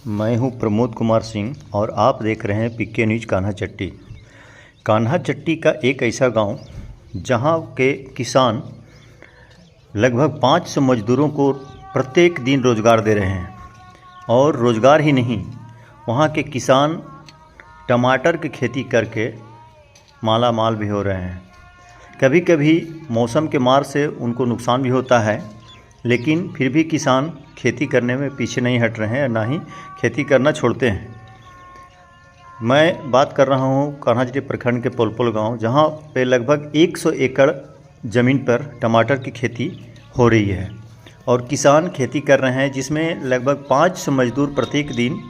मैं हूं प्रमोद कुमार सिंह और आप देख रहे हैं पीके न्यूज कान्हा चट्टी। कान्हा चट्टी का एक ऐसा गांव जहां के किसान लगभग 500 मजदूरों को प्रत्येक दिन रोज़गार दे रहे हैं। और रोज़गार ही नहीं, वहां के किसान टमाटर की खेती करके माला माल भी हो रहे हैं। कभी कभी मौसम के मार से उनको नुकसान भी होता है, लेकिन फिर भी किसान खेती करने में पीछे नहीं हट रहे हैं, ना ही खेती करना छोड़ते हैं। मैं बात कर रहा हूँ कान्हा चट्टी प्रखंड के पोलपोल गांव, जहां पे लगभग 100 एकड़ ज़मीन पर टमाटर की खेती हो रही है और किसान खेती कर रहे हैं, जिसमें लगभग 500 मजदूर प्रत्येक दिन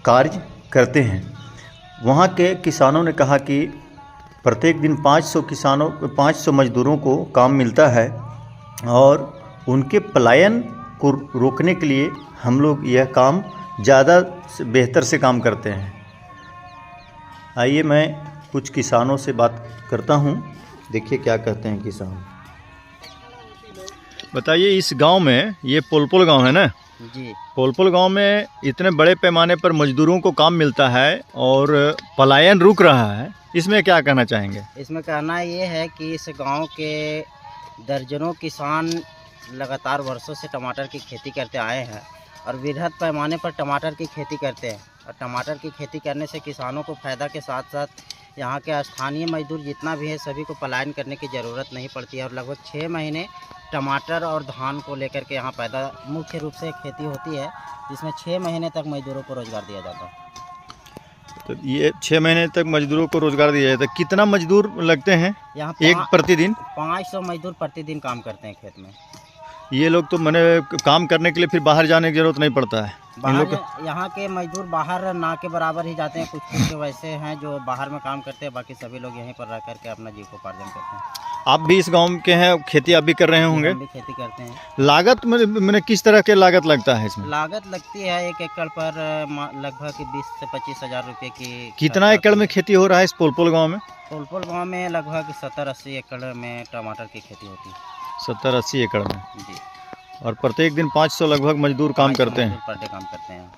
कार्य करते हैं। वहां के किसानों ने कहा कि प्रत्येक दिन 500 मजदूरों को काम मिलता है और उनके पलायन को रोकने के लिए हम लोग यह काम ज़्यादा बेहतर से काम करते हैं। आइए मैं कुछ किसानों से बात करता हूं, देखिए क्या कहते हैं किसान। बताइए, इस गांव में, ये पोलपोल गांव है ना जी, पोलपोल गांव में इतने बड़े पैमाने पर मजदूरों को काम मिलता है और पलायन रुक रहा है, इसमें क्या कहना चाहेंगे? इसमें कहना ये है कि इस गांव के दर्जनों किसान लगातार वर्षों से टमाटर की खेती करते आए हैं और वृहद पैमाने पर टमाटर की खेती करते हैं। और टमाटर की खेती करने से किसानों को फ़ायदा के साथ साथ यहाँ के स्थानीय मजदूर जितना भी है सभी को पलायन करने की ज़रूरत नहीं पड़ती है। और लगभग 6 महीने टमाटर और धान को लेकर के यहाँ पैदा मुख्य रूप से खेती होती है, जिसमें 6 महीने तक मजदूरों को रोज़गार दिया जाता है। तो ये 6 महीने तक मजदूरों को रोज़गार दिया जाता है। कितना मजदूर लगते हैं यहाँ एक प्रतिदिन? 500 मजदूर प्रतिदिन काम करते हैं खेत में। ये लोग तो मैंने काम करने के लिए फिर बाहर जाने की ज़रूरत नहीं पड़ता है। बाहर यहाँ के मजदूर बाहर ना के बराबर ही जाते हैं। कुछ वैसे हैं जो बाहर में काम करते हैं, बाकी सभी लोग यहीं पर रह करके अपना जीविकोपार्जन करते हैं। आप भी इस गांव के हैं, खेती आप भी कर रहे होंगे? हम भी खेती करते हैं। लागत मैंने किस तरह के लागत लगता है इसमें? लागत लगती है 1 एकड़ पर लगभग 20 से 25 हज़ार रुपये की। कितना एकड़ में खेती हो रहा है इस पोलपोल गांव में? पोलपोल गाँव में लगभग 70-80 एकड़ में टमाटर की खेती होती है। 70-80 एकड़ में। जी, और प्रत्येक दिन 500 लगभग मजदूर काम करते हैं। पर डे काम करते हैं।